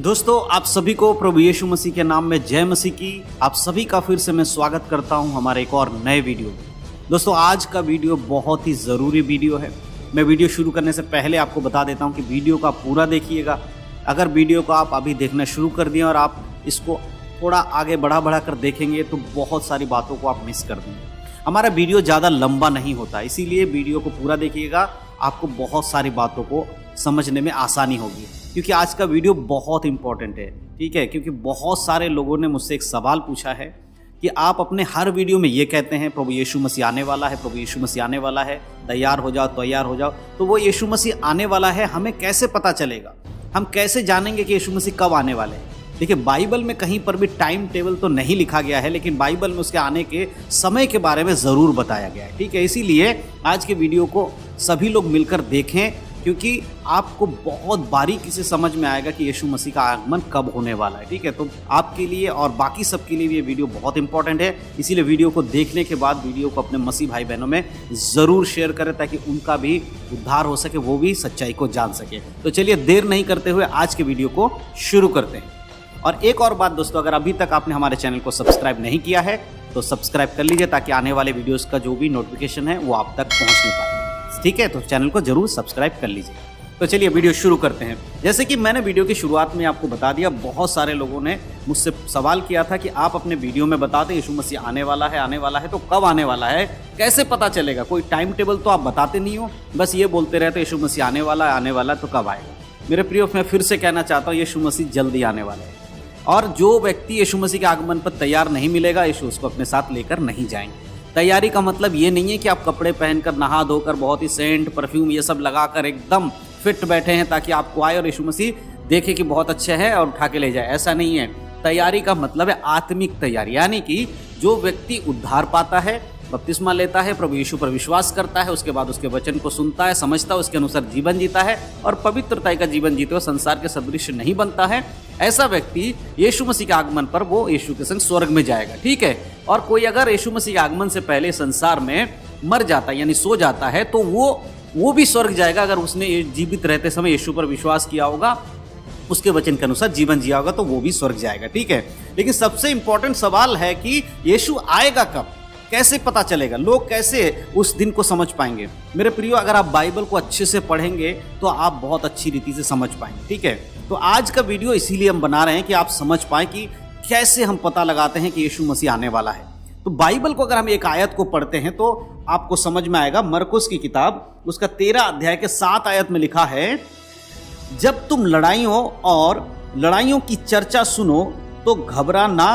दोस्तों, आप सभी को प्रभु यीशु मसीह के नाम में जय मसीह की। आप सभी का फिर से मैं स्वागत करता हूं हमारे एक और नए वीडियो में। दोस्तों, आज का वीडियो बहुत ही ज़रूरी वीडियो है। मैं वीडियो शुरू करने से पहले आपको बता देता हूं कि वीडियो का पूरा देखिएगा। अगर वीडियो को आप अभी देखना शुरू कर दिए और आप इसको थोड़ा आगे बढ़ा कर देखेंगे तो बहुत सारी बातों को आप मिस कर देंगे। हमारा वीडियो ज़्यादा लंबा नहीं होता, इसीलिए वीडियो को पूरा देखिएगा। आपको बहुत सारी बातों को समझने में आसानी होगी, क्योंकि आज का वीडियो बहुत इंपॉर्टेंट है। ठीक है, क्योंकि बहुत सारे लोगों ने मुझसे एक सवाल पूछा है कि आप अपने हर वीडियो में ये कहते हैं प्रभु यीशु मसीह आने वाला है, प्रभु यीशु मसीह आने वाला है, तैयार हो जाओ तैयार हो जाओ। तो वो यीशु मसीह आने वाला है, हमें कैसे पता चलेगा? हम कैसे जानेंगे कि यीशु मसीह कब आने वाले हैं? देखिए, बाइबल में कहीं पर भी टाइम टेबल तो नहीं लिखा गया है, लेकिन बाइबल में उसके आने के समय के बारे में ज़रूर बताया गया है। ठीक है, इसीलिए आज के वीडियो को सभी लोग मिलकर देखें, क्योंकि आपको बहुत बारीकी से समझ में आएगा कि यीशु मसीह का आगमन कब होने वाला है। ठीक है, तो आपके लिए और बाकी सबके लिए भी ये वीडियो बहुत इंपॉर्टेंट है। इसीलिए वीडियो को देखने के बाद वीडियो को अपने मसीह भाई बहनों में ज़रूर शेयर करें, ताकि उनका भी उद्धार हो सके, वो भी सच्चाई को जान सके। तो चलिए देर नहीं करते हुए आज के वीडियो को शुरू करते हैं। और एक और बात दोस्तों, अगर अभी तक आपने हमारे चैनल को सब्सक्राइब नहीं किया है तो सब्सक्राइब कर लीजिए, ताकि आने वाले वीडियोस का जो भी नोटिफिकेशन है वो आप तक पहुंच नहीं पाए। ठीक है, तो चैनल को जरूर सब्सक्राइब कर लीजिए। तो चलिए वीडियो शुरू करते हैं। जैसे कि मैंने वीडियो की शुरुआत में आपको बता दिया, बहुत सारे लोगों ने मुझसे सवाल किया था कि आप अपने वीडियो में बता दें यीशु मसीह आने वाला है, तो कब आने वाला है, कैसे पता चलेगा? कोई टाइम टेबल तो आप बताते नहीं हो, बस ये बोलते रहते यीशु मसीह आने वाला है, तो कब आएगा? मेरे प्रियो, मैं फिर से कहना चाहता हूँ, यीशु मसीह जल्दी आने वाला है। और जो व्यक्ति यीशु मसीह के आगमन पर तैयार नहीं मिलेगा, यीशु उसको अपने साथ लेकर नहीं जाएंगे। तैयारी का मतलब ये नहीं है कि आप कपड़े पहनकर नहा धोकर बहुत ही सेंट परफ्यूम ये सब लगाकर एकदम फिट बैठे हैं ताकि आपको आए और यीशु मसीह देखे कि बहुत अच्छे हैं और उठा के ले जाए। ऐसा नहीं है। तैयारी का मतलब है आत्मिक तैयारी, यानी कि जो व्यक्ति उद्धार पाता है, बपतिस्मा लेता है, प्रभु यीशु पर विश्वास करता है, उसके बाद उसके वचन को सुनता है, समझता है, उसके अनुसार जीवन जीता है और पवित्रता का जीवन जीते हुए संसार के सदृश नहीं बनता है, ऐसा व्यक्ति यीशु मसीह के आगमन पर वो यीशु के संग स्वर्ग में जाएगा। ठीक है, और कोई अगर यीशु मसीह के आगमन से पहले संसार में मर जाता है, यानी सो जाता है, तो वो भी स्वर्ग जाएगा। अगर उसने जीवित रहते समय यीशु पर विश्वास किया होगा, उसके वचन के अनुसार जीवन जिया होगा, तो वो भी स्वर्ग जाएगा। ठीक है, लेकिन सबसे इंपॉर्टेंट सवाल है कि यीशु आएगा कब, कैसे पता चलेगा? लोग कैसे उस दिन को समझ पाएंगे? मेरे प्रियो, अगर आप बाइबल को अच्छे से पढ़ेंगे तो आप बहुत अच्छी रीति से समझ पाएंगे। ठीक है, तो आज का वीडियो इसीलिए हम बना रहे हैं कि आप समझ पाएं कि कैसे हम पता लगाते हैं कि यीशु मसीह आने वाला है। तो बाइबल को अगर हम एक आयत को पढ़ते हैं तो आपको समझ में आएगा। मरकुस की किताब उसका 13 अध्याय के 7 आयत में लिखा है, जब तुम लड़ाइयों की चर्चा सुनो तो घबरा ना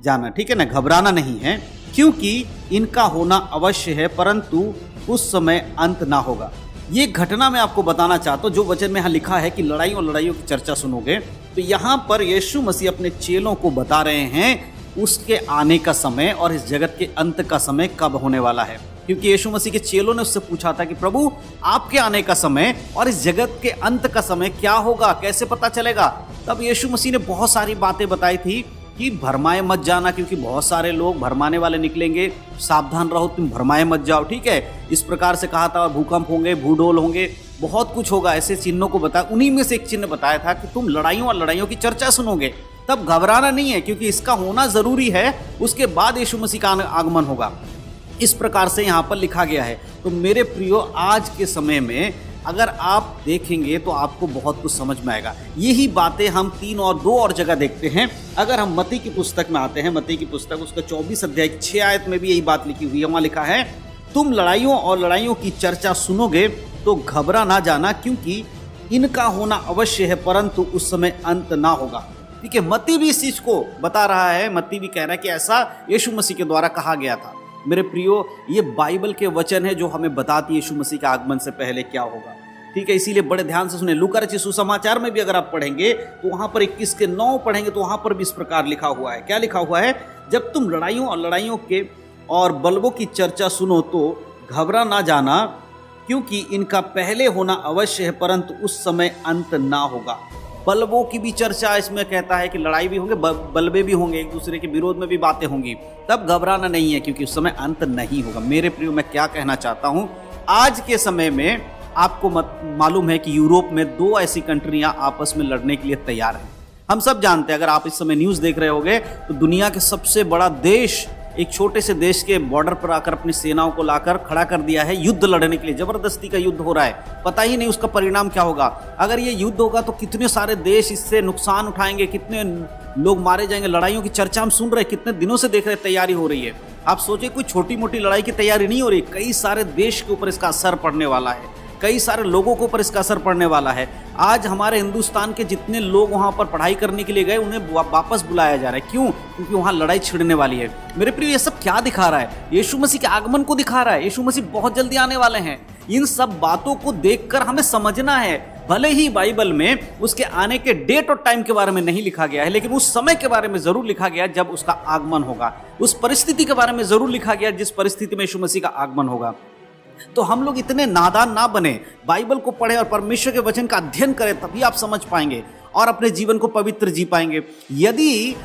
जाना। ठीक है ना, घबराना नहीं है, क्योंकि इनका होना अवश्य है, परंतु उस समय अंत ना होगा। ये घटना मैं आपको बताना चाहता हूँ, जो वचन में यहाँ लिखा है कि लड़ाइयों की चर्चा सुनोगे, तो यहाँ पर यीशु मसीह अपने चेलों को बता रहे हैं उसके आने का समय और इस जगत के अंत का समय कब होने वाला है। क्योंकि यीशु मसीह के चेलों ने उससे पूछा था कि प्रभु, आपके आने का समय और इस जगत के अंत का समय क्या होगा, कैसे पता चलेगा? तब यीशु मसीह ने बहुत सारी बातें बताई थी कि भरमाए मत जाना, क्योंकि बहुत सारे लोग भरमाने वाले निकलेंगे, सावधान रहो, तुम भरमाए मत जाओ। ठीक है, इस प्रकार से कहा था, भूकंप होंगे, भूडोल होंगे, बहुत कुछ होगा, ऐसे चिन्हों को बताया। उन्हीं में से एक चिन्ह बताया था कि तुम लड़ाइयों की चर्चा सुनोगे, तब घबराना नहीं है, क्योंकि इसका होना जरूरी है, उसके बाद यीशु मसीह का आगमन होगा। इस प्रकार से यहाँ पर लिखा गया है। तो मेरे प्रियो, आज के समय में अगर आप देखेंगे तो आपको बहुत कुछ समझ में आएगा। यही बातें हम 2 और जगह देखते हैं। अगर हम मत्ती की पुस्तक में आते हैं, मत्ती की पुस्तक उसका 24 अध्याय 6 आयत में भी यही बात लिखी हुई है। वहाँ लिखा है, तुम लड़ाइयों की चर्चा सुनोगे तो घबरा ना जाना, क्योंकि इनका होना अवश्य है, परंतु उस समय अंत ना होगा। ठीक है, मत्ती भी इस चीज को बता रहा है। मत्ती भी कह रहा है कि ऐसा यीशु मसीह के द्वारा कहा गया था। मेरे प्रियो, ये बाइबल के वचन है जो हमें बताती है यीशु मसीह के आगमन से पहले क्या होगा। ठीक है, इसीलिए बड़े ध्यान से सुने। लूका रचित सुसमाचार में भी अगर आप पढ़ेंगे तो वहां पर 21 के 9 पढ़ेंगे तो वहां पर भी इस प्रकार लिखा हुआ है। क्या लिखा हुआ है? जब तुम लड़ाइयों के और बलवों की चर्चा सुनो तो घबरा ना जाना, क्योंकि इनका पहले होना अवश्य है, परंतु उस समय अंत ना होगा। बलवों की भी चर्चा इसमें कहता है कि लड़ाई भी होंगे, बलवे भी होंगे, एक दूसरे के विरोध में भी बातें होंगी, तब घबराना नहीं है, क्योंकि उस समय अंत नहीं होगा। मेरे प्रियो, मैं क्या कहना चाहता हूं, आज के समय में आपको मालूम है कि यूरोप में 2 ऐसी कंट्रियां आपस में लड़ने के लिए तैयार हैं। हम सब जानते हैं, अगर आप इस समय न्यूज़ देख रहे होंगे तो दुनिया के सबसे बड़ा देश एक छोटे से देश के बॉर्डर पर आकर अपनी सेनाओं को लाकर खड़ा कर दिया है युद्ध लड़ने के लिए। जबरदस्ती का युद्ध हो रहा है, पता ही नहीं उसका परिणाम क्या होगा। अगर ये युद्ध होगा तो कितने सारे देश इससे नुकसान उठाएंगे, कितने लोग मारे जाएंगे। लड़ाइयों की चर्चा हम सुन रहे हैं, कितने दिनों से देख रहे हैं, तैयारी हो रही है। आप सोचिए कोई छोटी मोटी लड़ाई की तैयारी नहीं हो रही, कई सारे देश के ऊपर इसका असर पड़ने वाला है, कई सारे लोगों के ऊपर इसका असर पड़ने वाला है। आज हमारे हिंदुस्तान के जितने लोग वहां पर पढ़ाई करने के लिए गए उन्हें वापस बुलाया जा रहा है। क्यों? क्योंकि वहां लड़ाई छिड़ने वाली है। मेरे प्रिय, ये सब क्या दिखा रहा है? यीशु मसीह के आगमन को दिखा रहा है। यीशु मसीह बहुत जल्दी आने वाले हैं। इन सब बातों को देखकर हमें समझना है, भले ही बाइबल में उसके आने के डेट और टाइम के बारे में नहीं लिखा गया है, लेकिन उस समय के बारे में जरूर लिखा गया जब उसका आगमन होगा। उस परिस्थिति के बारे में जरूर लिखा गया जिस परिस्थिति में यीशु मसीह का आगमन होगा। तो हम लोग इतने नादान ना बने, बाइबल को पढ़ें और परमेश्वर के वचन का अध्ययन करें, तभी आप समझ पाएंगे और अपने जीवन को पवित्र जी पाएंगे। यदि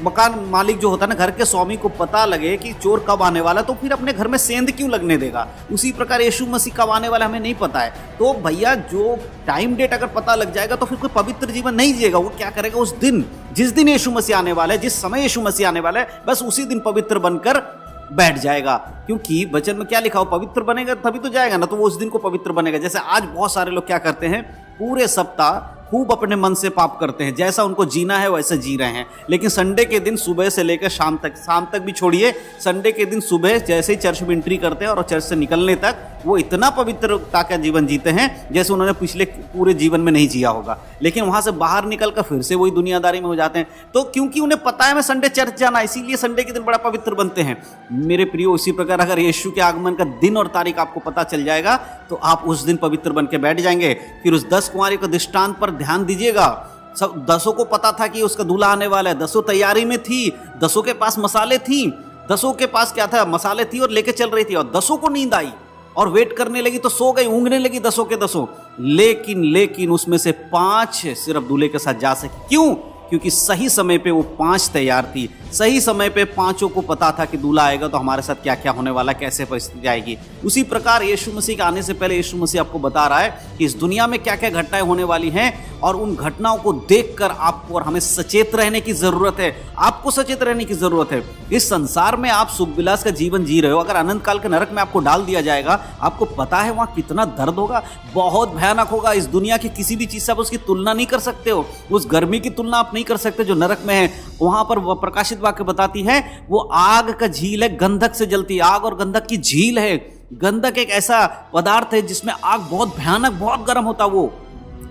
मकान मालिक जो होता है ना, घर के स्वामी को पता लगे कि चोर कब आने वाला, तो फिर अपने घर में सेंध क्यों लगने देगा? उसी प्रकार यीशु मसीह कब आने वाला हमें नहीं पता है, तो भैया जो टाइम डेट अगर पता लग जाएगा तो फिर कोई पवित्र जीवन नहीं जिएगा। वो क्या करेगा? उस दिन, जिस दिन यीशु मसीह आने वाला है, जिस समय यीशु मसीह आने वाला है, बस उसी दिन पवित्र बनकर बैठ जाएगा। क्योंकि वचन में क्या लिखा हो, पवित्र बनेगा तभी तो जाएगा ना, तो वो उस दिन को पवित्र बनेगा। जैसे आज बहुत सारे लोग क्या करते हैं, पूरे सप्ताह खूब अपने मन से पाप करते हैं, जैसा उनको जीना है वैसे जी रहे हैं, लेकिन संडे के दिन सुबह से लेकर शाम तक भी छोड़िए, संडे के दिन सुबह जैसे ही चर्च में एंट्री करते हैं और चर्च से निकलने तक वो इतना पवित्रता का जीवन जीते हैं जैसे उन्होंने पिछले पूरे जीवन में नहीं जिया होगा। लेकिन वहां से बाहर निकलकर फिर से वही दुनियादारी में हो जाते हैं। तो क्योंकि उन्हें पता है मैं संडे चर्च जाना, इसीलिए संडे के दिन बड़ा पवित्र बनते हैं। मेरे प्रियो, इसी प्रकार अगर यीशु के आगमन का दिन और तारीख आपको पता चल जाएगा तो आप उस दिन पवित्र बन के बैठ जाएंगे। फिर उस 10 कुंवारी के दृष्टांत पर ध्यान दीजिएगा। सब 10 को पता था कि उसका दूल्हा आने वाला है, 10 तैयारी में थी, 10 के पास मसाले थी, 10 के पास क्या था, मसाले थी और लेके चल रही थी, और 10 को नींद आई और वेट करने लगी तो सो गई, ऊँघने लगी 10 के 10। लेकिन उसमें से 5 सिर्फ दूल्हे के साथ जा सकी। क्यों? क्योंकि सही समय पे वो 5 तैयार थी, सही समय पे 5 को पता था कि दूल्हा आएगा तो हमारे साथ क्या क्या होने वाला, कैसे परिस्थिति आएगी। उसी प्रकार यीशु मसीह के आने से पहले यीशु मसीह आपको बता रहा है कि इस दुनिया में क्या क्या घटनाएं होने वाली हैं, और उन घटनाओं को देखकर आपको और हमें सचेत रहने की जरूरत है। आपको सचेत रहने की जरूरत है। इस संसार में आप सुख विलास का जीवन जी रहे हो, अगर अनंत काल के नरक में आपको डाल दिया जाएगा, आपको पता है वहां कितना दर्द होगा, बहुत भयानक होगा। इस दुनिया की किसी भी चीज से आप उसकी तुलना नहीं कर सकते हो। उस गर्मी की तुलना आप नहीं कर सकते जो नरक में है। वहां पर वह प्रकाशित वाक्य बताती है वो आग का झील है, गंधक से जलती है, आग और गंधक की झील है। गंधक एक ऐसा पदार्थ है जिसमें आग बहुत भयानक, बहुत गर्म होता है, वो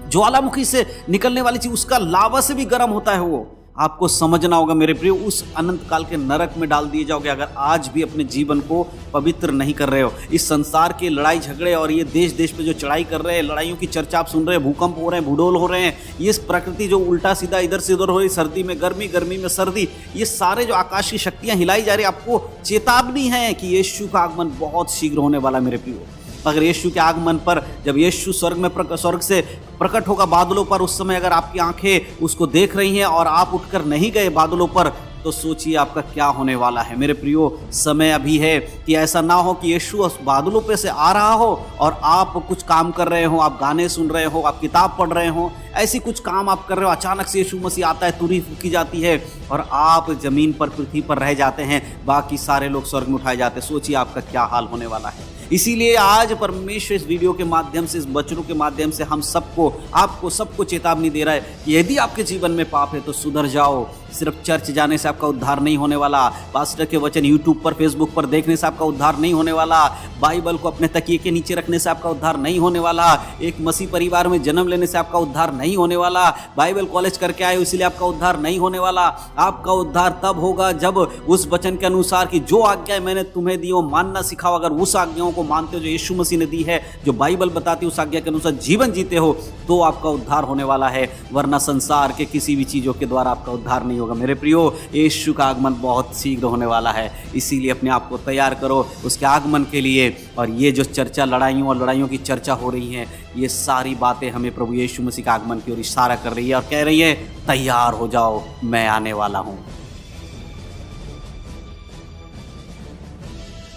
ज्वालामुखी से निकलने वाली चीज, उसका लावा से भी गर्म होता है वो। आपको समझना होगा मेरे प्रिय, उस अनंत काल के नरक में डाल दिए जाओगे अगर आज भी अपने जीवन को पवित्र नहीं कर रहे हो। इस संसार के लड़ाई झगड़े और ये देश देश पे जो चढ़ाई कर रहे हैं, लड़ाइयों की चर्चा आप सुन रहे हैं, भूकंप हो रहे हैं, भूडोल हो रहे हैं, ये प्रकृति जो उल्टा सीधा इधर से उधर हो रही, सर्दी में गर्मी, गर्मी में सर्दी, ये सारे जो आकाश की शक्तियां हिलाई जा रही, आपको चेतावनी है कि यीशु का आगमन बहुत शीघ्र होने वाला मेरे प्रियो। अगर यीशु के आगमन पर, जब यीशु स्वर्ग से प्रकट होगा बादलों पर, उस समय अगर आपकी आंखें उसको देख रही हैं और आप उठकर नहीं गए बादलों पर, तो सोचिए आपका क्या होने वाला है। मेरे प्रियो, समय अभी है कि ऐसा ना हो कि यीशु उस बादलों पे से आ रहा हो और आप कुछ काम कर रहे हो, आप गाने सुन रहे हो, आप किताब पढ़ रहे हो, ऐसी कुछ काम आप कर रहे हो, अचानक से यीशु मसीह आता है, तुरही फूकी जाती है और आप जमीन पर, पृथ्वी पर रह जाते हैं, बाकी सारे लोग स्वर्ग में उठाए जाते हैं। सोचिए आपका क्या हाल होने वाला है। इसीलिए आज परमेश्वर इस वीडियो के माध्यम से, इस वचनों के माध्यम से हम सबको, आपको सबको चेतावनी दे रहा है कि यदि आपके जीवन में पाप है तो सुधर जाओ। सिर्फ चर्च जाने से आपका उद्धार नहीं होने वाला, पास्टर के वचन यूट्यूब पर, फेसबुक पर देखने से आपका उद्धार नहीं होने वाला, बाइबल को अपने तकिए के नीचे रखने से आपका उद्धार नहीं होने वाला, एक मसीह परिवार में जन्म लेने से आपका उद्धार नहीं होने वाला, बाइबल कॉलेज करके आए हो इसलिए आपका उद्धार नहीं होने वाला। आपका उद्धार तब होगा जब उस वचन के अनुसार कि जो आज्ञाएं मैंने तुम्हें दी वो मानना सिखाओ। अगर उस आज्ञाओं को मानते हो जो यीशु मसीह ने दी है, जो बाइबल बताती है, उस आज्ञा के अनुसार जीवन जीते हो, तो आपका उद्धार होने वाला है, वरना संसार के किसी भी चीजों के द्वारा आपका उद्धार नहीं होगा। मेरे प्रियो, यीशु का आगमन बहुत शीघ्र होने वाला है, इसीलिए अपने आप को तैयार करो उसके आगमन के लिए। और ये जो चर्चा, लड़ाइयों की चर्चा हो रही है, ये सारी बातें हमें प्रभु यीशु मसीह के आगमन की ओर इशारा कर रही है और कह रही है तैयार हो जाओ, मैं आने वाला हूँ।